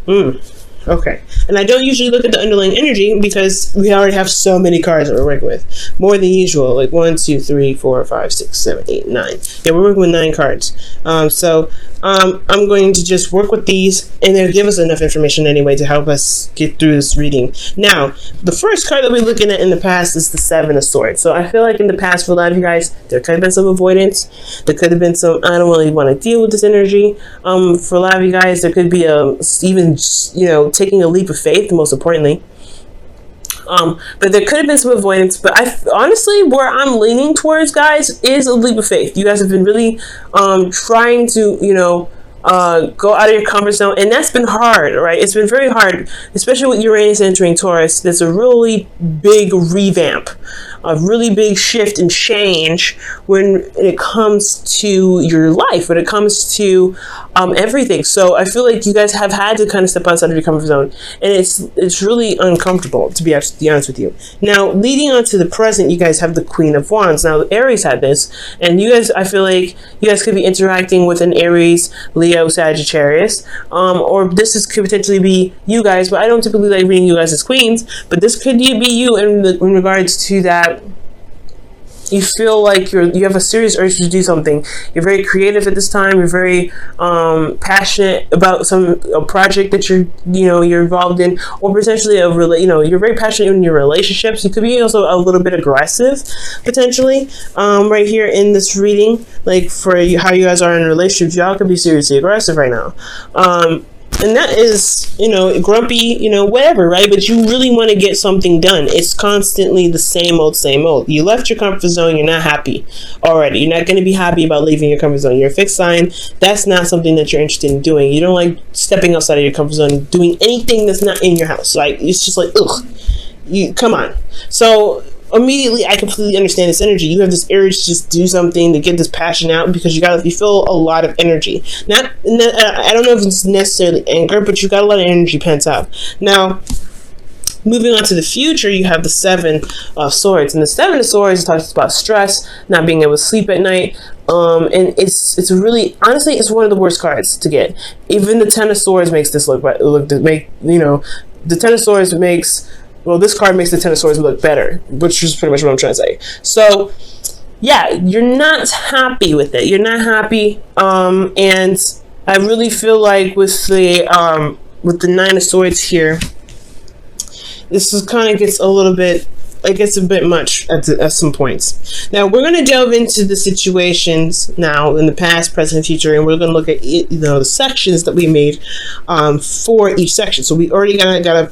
Okay. And I don't usually look at the underlying energy because we already have so many cards that we're working with. More than usual. Like 1, 2, 3, 4, 5, 6, 7, 8, 9. Yeah, we're working with 9 cards. I'm going to just work with these, and they'll give us enough information anyway to help us get through this reading. Now, the first card that we're looking at in the past is the 7 of Swords. So I feel like in the past, for a lot of you guys, there could have been some avoidance. There could have been some, I don't really want to deal with this energy. For a lot of you guys, there could be even, taking a leap of faith, most importantly. But there could have been some avoidance. But honestly, where I'm leaning towards, guys, is a leap of faith. You guys have been really trying to, go out of your comfort zone, and that's been hard, right? It's been very hard, especially with Uranus entering Taurus. There's a really big revamp, a really big shift and change when it comes to your life, when it comes to everything. So I feel like you guys have had to kind of step outside of your comfort zone, and it's really uncomfortable, to be absolutely honest with you. Now, leading on to the present, you guys have the Queen of Wands. Now, Aries had this, and you guys, I feel like you guys could be interacting with an Aries, Leo, Sagittarius, or could potentially be you guys, but I don't typically like reading you guys as queens, but this could be you in regards to that. You feel like you have a serious urge to do something. You're very creative at this time. You're very passionate about a project that you're involved in, or potentially you're very passionate in your relationships. You could be also a little bit aggressive, potentially, right here in this reading. Like for how you guys are in relationships, y'all could be seriously aggressive right now. And that is, grumpy, whatever, right? But you really want to get something done. It's constantly the same old, same old. You left your comfort zone. You're not happy already. You're not going to be happy about leaving your comfort zone. You're a fixed sign. That's not something that you're interested in doing. You don't like stepping outside of your comfort zone, doing anything that's not in your house. Like, it's just like, ugh, come on. So immediately I completely understand this energy. You have this urge to just do something, to get this passion out, because you feel a lot of energy. I don't know if it's necessarily anger, but you got a lot of energy pent up. Now, moving on to the future, you have the 7 of Swords, and the 7 of Swords talks about stress, not being able to sleep at night. And it's really, honestly, it's one of the worst cards to get. Even the 10 of Swords makes this the 10 of Swords makes. Well, this card makes the 10 of Swords look better, which is pretty much what I'm trying to say. So, yeah, you're not happy with it. You're not happy. And I really feel like with the 9 of Swords here, this is kind of gets a little bit, it gets a bit much at some points. Now, we're going to delve into the situations now in the past, present, and future, and we're going to look at the sections that we made for each section. So we already got a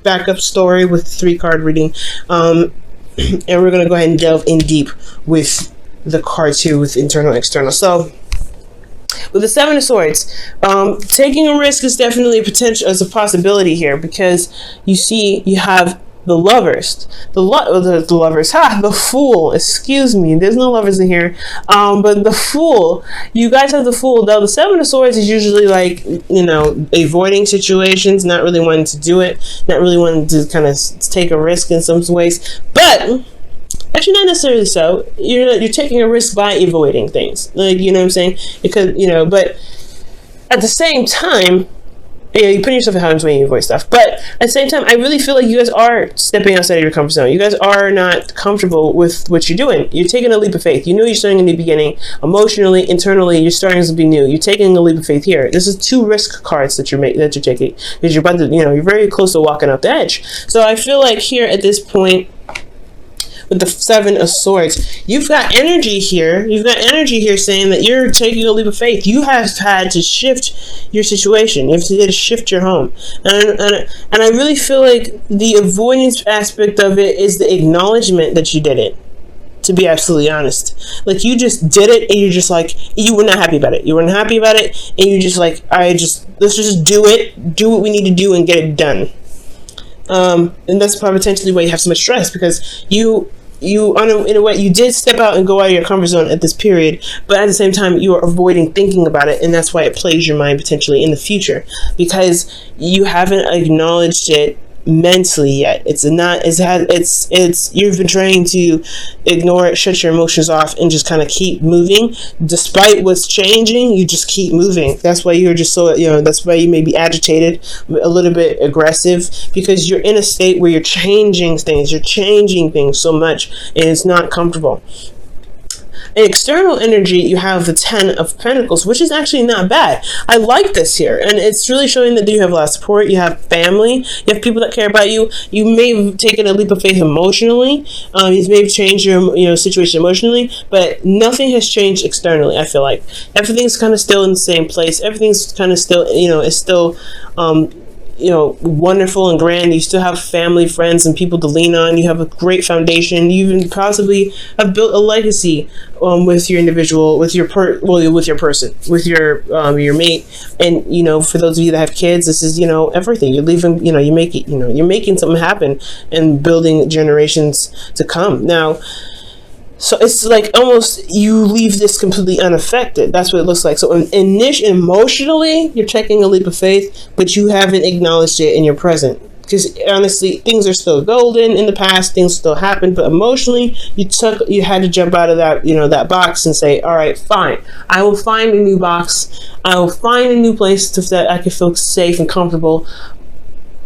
backup story with 3-card reading, and we're going to go ahead and delve in deep with the cards here with internal and external. So with the 7 of Swords, taking a risk is definitely a possibility here, because you have the Lovers, the Lovers, the Fool, excuse me, there's no Lovers in here, but the Fool, you guys have the Fool. Now, the 7 of Swords is usually like, avoiding situations, not really wanting to do it, not really wanting to kind of take a risk in some ways, but actually not necessarily so. You're taking a risk by avoiding things, like, you know what I'm saying? Because, but at the same time, you put yourself in harm's way when you avoid stuff. But at the same time, I really feel like you guys are stepping outside of your comfort zone. You guys are not comfortable with what you're doing. You're taking a leap of faith. You're starting a new beginning. Emotionally, internally, you're starting something new. You're taking a leap of faith here. This is 2 risk cards that you're taking, because you're about to, you're very close to walking off the edge. So I feel like here at this point, with the 7 of Swords, you've got energy here. You've got energy here saying that you're taking a leap of faith. You have had to shift your situation. You have to shift your home. And I really feel like the avoidance aspect of it is the acknowledgement that you did it, to be absolutely honest. Like, you just did it, and you're just like, you were not happy about it. You weren't happy about it, and you're just like, let's just do it. Do what we need to do and get it done. And that's probably potentially why you have so much stress, because in a way, you did step out and go out of your comfort zone at this period, but at the same time, you are avoiding thinking about it, and that's why it plays your mind potentially in the future, because you haven't acknowledged it mentally yet. You've been trying to ignore it, shut your emotions off, and just kind of keep moving. Despite what's changing, you just keep moving. That's why you're just so, that's why you may be agitated, a little bit aggressive, because you're in a state where you're changing things so much, and it's not comfortable. In external energy, you have the 10 of Pentacles, which is actually not bad. I like this here, and it's really showing that you have a lot of support. You have family. You have people that care about you. You may have taken a leap of faith emotionally. You may have changed your situation emotionally, but nothing has changed externally. I feel like everything's kind of still in the same place. Everything's kind of still, is still wonderful and grand. You still have family, friends, and people to lean on. You have a great foundation. You even possibly have built a legacy with your individual, with your person, with your mate. And for those of you that have kids, this is everything. You're leaving. You're making something happen and building generations to come. Now, so it's like almost you leave this completely unaffected. That's what it looks like. So emotionally, you're taking a leap of faith, but you haven't acknowledged it in your present. Because honestly, things are still golden in the past. Things still happen, but emotionally, you had to jump out of that box and say, all right, fine. I will find a new box. I will find a new place that I can feel safe and comfortable.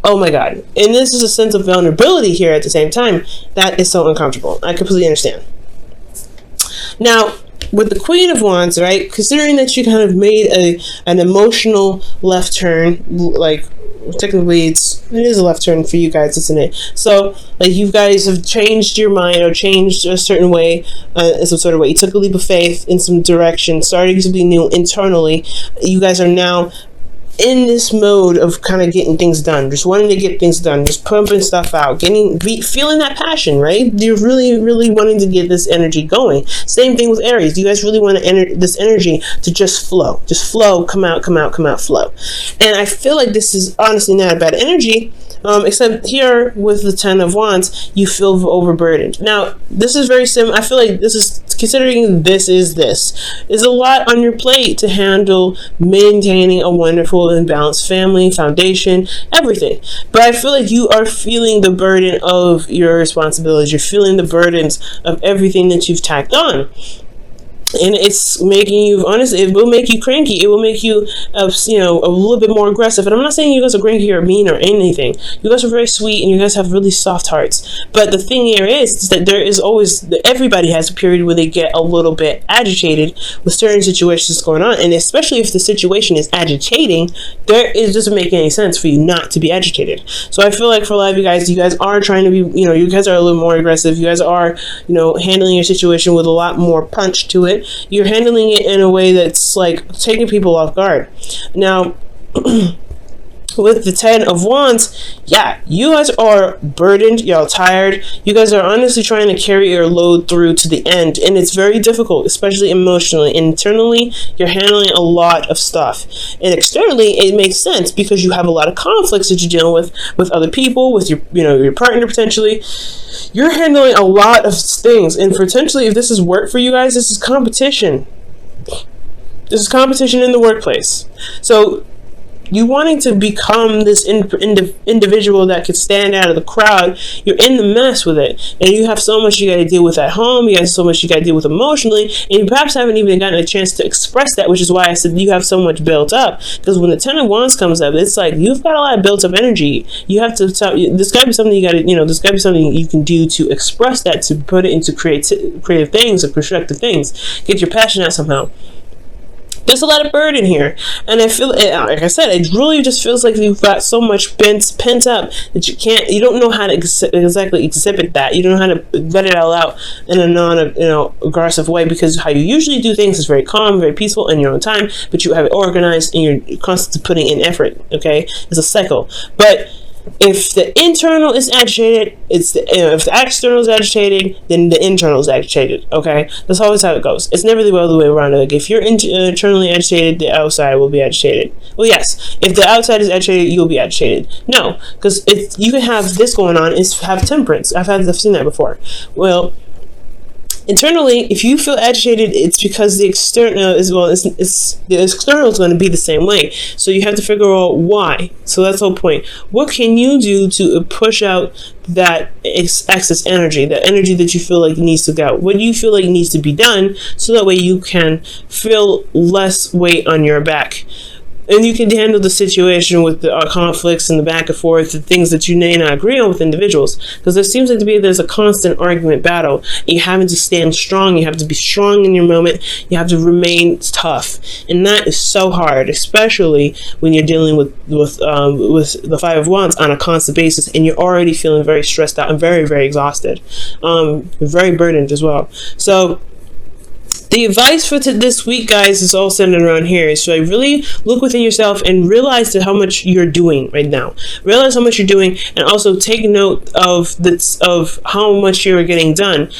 Oh my God. And this is a sense of vulnerability here at the same time. That is so uncomfortable. I completely understand. Now, with the Queen of Wands, right, considering that you kind of made an emotional left turn, like technically it is a left turn for you guys, isn't it? So like you guys have changed your mind or changed a certain way, in some sort of way. You took a leap of faith in some direction, starting something new internally. You guys are now in this mode of kind of getting things done, just wanting to get things done, just pumping stuff out, feeling that passion, right? You're really, really wanting to get this energy going. Same thing with Aries. You guys really want this energy to just flow, come out, flow. And I feel like this is honestly not a bad energy, except here with the 10 of Wands, you feel overburdened. Now, this is very similar. I feel like this is, considering this is a lot on your plate to handle, maintaining a wonderful and balanced family, foundation, everything. But I feel like you are feeling the burden of your responsibilities. You're feeling the burdens of everything that you've tacked on. And it's making you, honestly, it will make you cranky. It will make you, a little bit more aggressive. And I'm not saying you guys are cranky or mean or anything. You guys are very sweet and you guys have really soft hearts. But the thing here is that there is always, everybody has a period where they get a little bit agitated with certain situations going on. And especially if the situation is agitating, it doesn't make any sense for you not to be agitated. So I feel like for a lot of you guys are trying to be, you guys are a little more aggressive. You guys are, handling your situation with a lot more punch to it. You're handling it in a way that's like taking people off guard. Now, with the 10 of Wands, yeah, you guys are burdened, y'all tired. You guys are honestly trying to carry your load through to the end, and it's very difficult, especially emotionally. Internally, you're handling a lot of stuff, and externally, it makes sense because you have a lot of conflicts that you're dealing with other people, with your partner potentially. You're handling a lot of things, and potentially, if this is work for you guys, this is competition. This is competition in the workplace. So you wanting to become this individual that could stand out of the crowd, you're in the mess with it. And you have so much you got to deal with at home. You got so much you got to deal with emotionally. And you perhaps haven't even gotten a chance to express that, which is why I said you have so much built up. Because when the 10 of Wands comes up, it's like you've got a lot of built up energy. You have to, there's got to be something you got to, there's got to be something you can do to express that, to put it into creative things or constructive things. Get your passion out somehow. There's a lot of burden here, and I feel, like I said, it really just feels like you've got so much pent up that you don't know how to exactly exhibit that. You don't know how to let it all out in a aggressive way, because how you usually do things is very calm, very peaceful in your own time, but you have it organized and you're constantly putting in effort. Okay, it's a cycle. But if the internal is agitated, if the external is agitated, then the internal is agitated. Okay, that's always how it goes. It's never the other way around. Like if you're internally agitated, the outside will be agitated. Well, yes, if the outside is agitated, you'll be agitated. No, because you can have this going on and have temperance. I've seen that before. Well, Internally, if you feel agitated, it's because the external as well. It's the external is going to be the same way. So you have to figure out why. So that's the whole point. What can you do to push out that excess energy, that energy that you feel like needs to go? What do you feel like needs to be done so that way you can feel less weight on your back? And you can handle the situation with the conflicts and the back and forth, the things that you may not agree on with individuals. Because there seems like there's a constant argument battle. You having to stand strong. You have to be strong in your moment. You have to remain tough. And that is so hard, especially when you're dealing with the Five of Wands on a constant basis. And you're already feeling very stressed out and very, very exhausted. Very burdened as well. So the advice for this week, guys, is all centered around here. So I really look within yourself and realize how much you're doing right now. Realize how much you're doing, and also take note of how much you're getting done.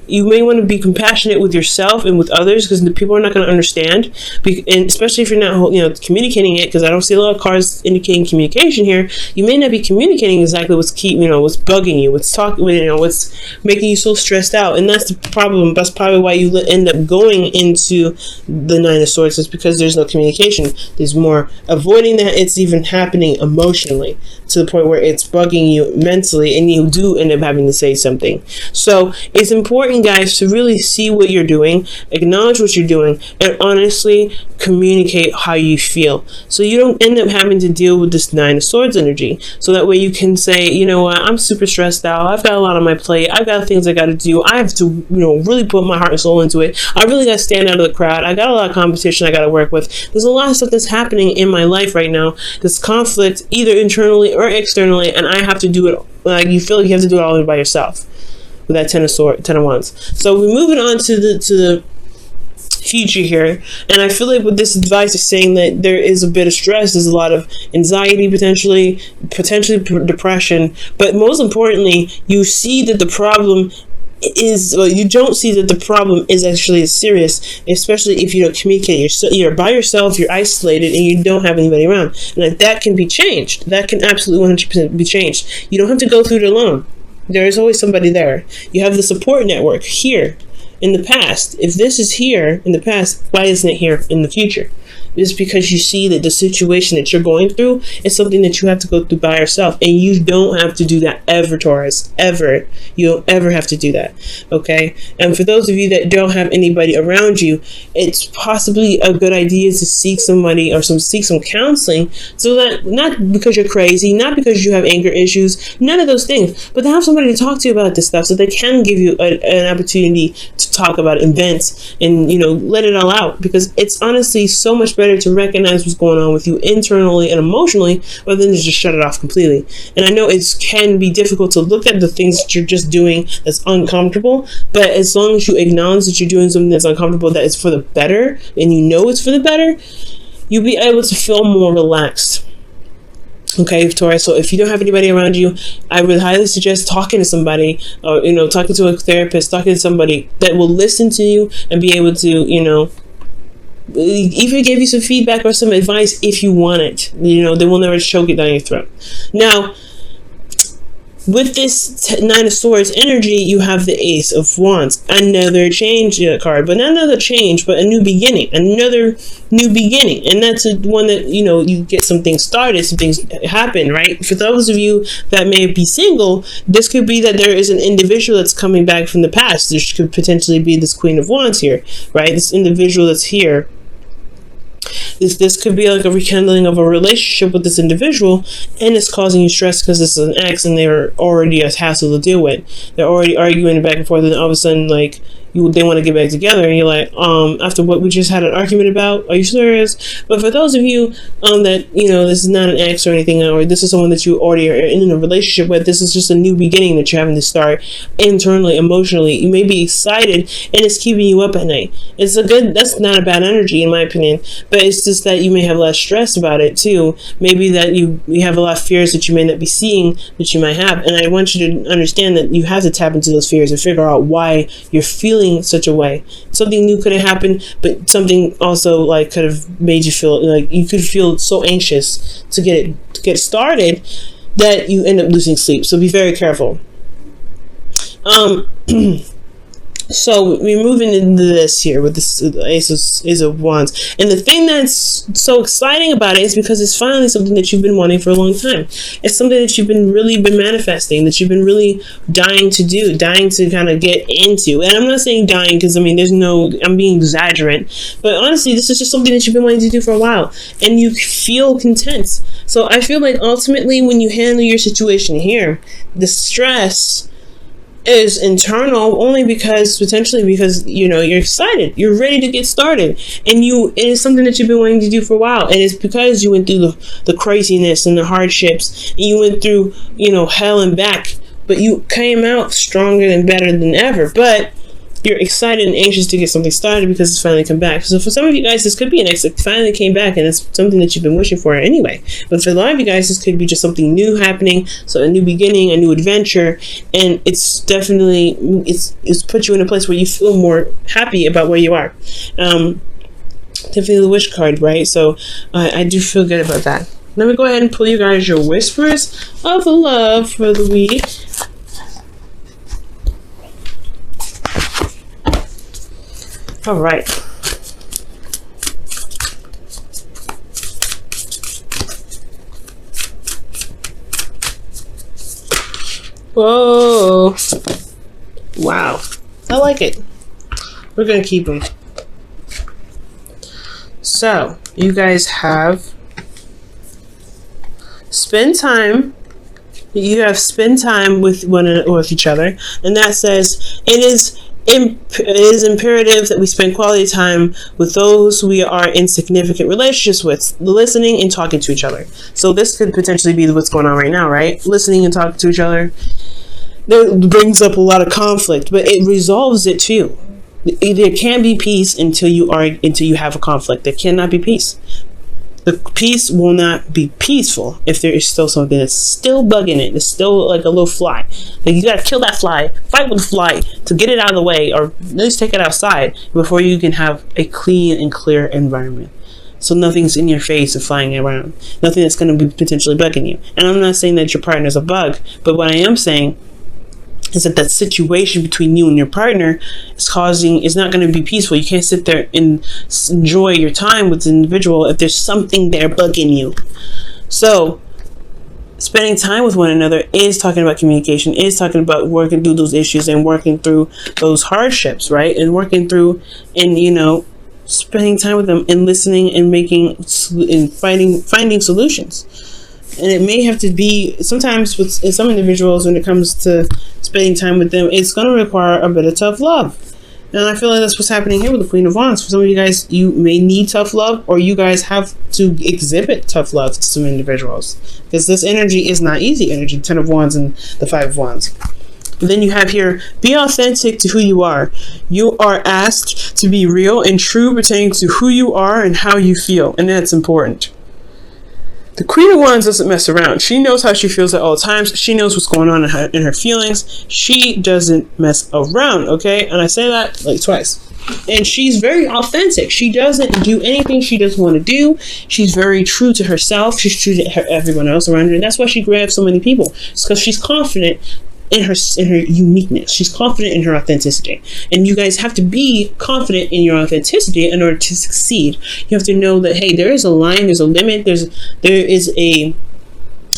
You may want to be compassionate with yourself and with others, because the people are not going to understand, and especially if you're not, communicating it. Because I don't see a lot of cards indicating communication here. You may not be communicating exactly what's what's bugging you, what's what's making you so stressed out, and that's the problem. That's probably why you end up going into the Nine of Swords, is because there's no communication. There's more avoiding that it's even happening emotionally, to the point where it's bugging you mentally, and you do end up having to say something. So it's important, guys, to really see what you're doing, acknowledge what you're doing, and honestly communicate how you feel, so you don't end up having to deal with this Nine of Swords energy. So that way you can say, you know what, I'm super stressed out, I've got a lot on my plate, I've got things I got to do, I have to really put my heart and soul into it, I really got to stand out of the crowd, I got a lot of competition I got to work with, there's a lot of stuff that's happening in my life right now, this conflict either internally or externally, and I have to do it. Like, you feel like you have to do it all by yourself with that Ten of Wands. So we're moving on to the future here, and I feel like with this advice is saying that there is a bit of stress, there's a lot of anxiety, potentially depression, but most importantly, you see that the problem is, well, you don't see that the problem is actually serious, especially if you don't communicate. You're by yourself, you're isolated, and you don't have anybody around. And that can be changed. That can absolutely 100% be changed. You don't have to go through it alone. There is always somebody there. You have the support network here in the past. If this is here in the past, why isn't it here in the future? It's because you see that the situation that you're going through is something that you have to go through by yourself, and you don't have to do that ever, Taurus, ever. You don't ever have to do that, okay? And for those of you that don't have anybody around you, it's possibly a good idea to seek somebody or seek some counseling, so that, not because you're crazy, not because you have anger issues, none of those things, but to have somebody to talk to about this stuff, so they can give you an opportunity to talk about and vent and let it all out, because it's honestly so much better to recognize what's going on with you internally and emotionally, rather than to just shut it off completely. And I know it can be difficult to look at the things that you're just doing that's uncomfortable, but as long as you acknowledge that you're doing something that's uncomfortable, that is for the better, and you know it's for the better, you'll be able to feel more relaxed. Okay, Taurus, so if you don't have anybody around you, I would highly suggest talking to somebody, or talking to a therapist, talking to somebody that will listen to you and be able to even give you some feedback or some advice if you want it. They will never choke it down your throat. Now, with this Nine of Swords energy, you have the Ace of Wands, another change card, but not another change, but a new beginning, another new beginning. And that's one that, you get some things started, some things happen, right? For those of you that may be single, this could be that there is an individual that's coming back from the past. This could potentially be this Queen of Wands here, right? This individual that's here. This could be like a rekindling of a relationship with this individual, and it's causing you stress because this is an ex and they're already a hassle to deal with. They're already arguing back and forth, and all of a sudden, like, they want to get back together, and you're like, after what we just had an argument about, are you serious? But for those of you that this is not an ex or anything, or this is someone that you already are in a relationship with, this is just a new beginning that you're having to start internally, emotionally. You may be excited, and it's keeping you up at night. That's not a bad energy in my opinion, but it's just that you may have less stress about it too. Maybe that you have a lot of fears that you may not be seeing that you might have, and I want you to understand that you have to tap into those fears and figure out why you're feeling such a way. Something new could have happened, but something also could have made you feel like you could feel so anxious to get started that you end up losing sleep. So be very careful. So we're moving into this here with this Ace of Wands, and the thing that's so exciting about it is because it's finally something that you've been wanting for a long time. It's something that you've been manifesting, that you've been really dying to do, dying to kind of get into. And I'm not saying dying because I mean I'm being exaggerate, but honestly, this is just something that you've been wanting to do for a while, and you feel content. So I feel like ultimately, when you handle your situation here, the stress is internal only because you're excited, you're ready to get started, and it is something that you've been wanting to do for a while, and it's because you went through the craziness and the hardships, and you went through hell and back, but you came out stronger and better than ever. But you're excited and anxious to get something started because it's finally come back. So for some of you guys, this could be an exit. It finally came back, and it's something that you've been wishing for anyway. But for a lot of you guys, this could be just something new happening. So a new beginning, a new adventure, and it's definitely it's put you in a place where you feel more happy about where you are. Definitely the wish card, right? So I do feel good about that. Let me go ahead and pull you guys your whispers of love for the week. All right. Whoa. Wow. I like it. We're going to keep them. So, you guys have spend time. You have spend time with with each other. And that says it is imperative that we spend quality time with those we are in significant relationships with, listening and talking to each other. So this could potentially be what's going on right now, right? Listening and talking to each other. That brings up a lot of conflict, but it resolves it too. There can't be peace until you have a conflict. There cannot be peace. The peace will not be peaceful if there is still something that's still bugging it. It's still like a little fly. Like you gotta kill that fly, fight with the fly to get it out of the way, or at least take it outside before you can have a clean and clear environment. So nothing's in your face and flying around. Nothing that's going to be potentially bugging you. And I'm not saying that your partner's a bug, but what I am saying is that situation between you and your partner is not going to be peaceful. You can't sit there and enjoy your time with the individual if there's something there bugging you. So spending time with one another is talking about communication, is talking about working through those issues and working through those hardships, right? And working through and spending time with them and listening and finding solutions. And it may have to be, sometimes with some individuals, when it comes to spending time with them, it's going to require a bit of tough love. And I feel like that's what's happening here with the Queen of Wands. For some of you guys, you may need tough love, or you guys have to exhibit tough love to some individuals. Because this energy is not easy energy, 10 of Wands and the 5 of Wands. And then you have here, be authentic to who you are. You are asked to be real and true pertaining to who you are and how you feel. And that's important. The Queen of Wands doesn't mess around. She knows how she feels at all times. She knows what's going on in her feelings. She doesn't mess around, okay? And I say that like twice. And she's very authentic. She doesn't do anything she doesn't want to do. She's very true to herself. She's true to everyone else around her. And that's why she grabs so many people. It's because she's confident in her uniqueness. She's confident in her authenticity. And you guys have to be confident in your authenticity in order to succeed. You have to know that, hey, there is a line, there's a limit, there is a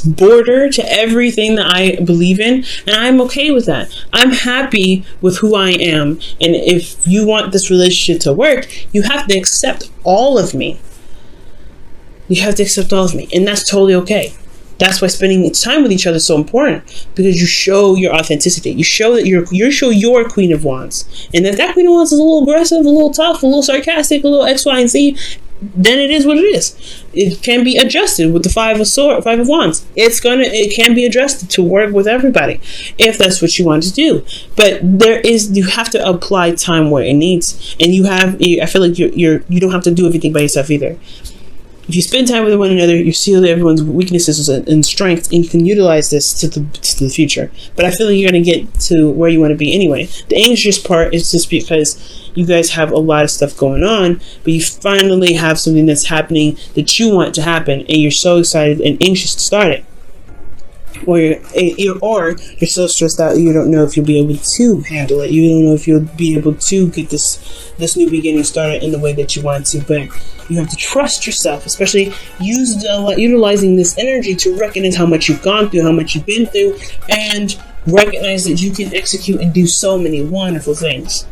border to everything that I believe in, and I'm okay with that. I'm happy with who I am, and if you want this relationship to work, you have to accept all of me. You have to accept all of me, and that's totally okay. That's why spending time with each other is so important, because you show your authenticity. You show that you show your Queen of Wands, and if that Queen of Wands is a little aggressive, a little tough, a little sarcastic, a little X, Y, and Z, then it is what it is. It can be adjusted with the 5 of Wands. It can be adjusted to work with everybody if that's what you want to do. But you have to apply time where it needs, and I feel like you don't have to do everything by yourself either. If you spend time with one another, you see everyone's weaknesses and strengths, and you can utilize this to the future. But I feel like you're going to get to where you want to be anyway. The anxious part is just because you guys have a lot of stuff going on, but you finally have something that's happening that you want to happen, and you're so excited and anxious to start it. or you're so stressed out you don't know if you'll be able to handle it. You don't know if you'll be able to get this new beginning started in the way that you want to. But you have to trust yourself, especially utilizing this energy to recognize how much you've gone through, how much you've been through, and recognize that you can execute and do so many wonderful things.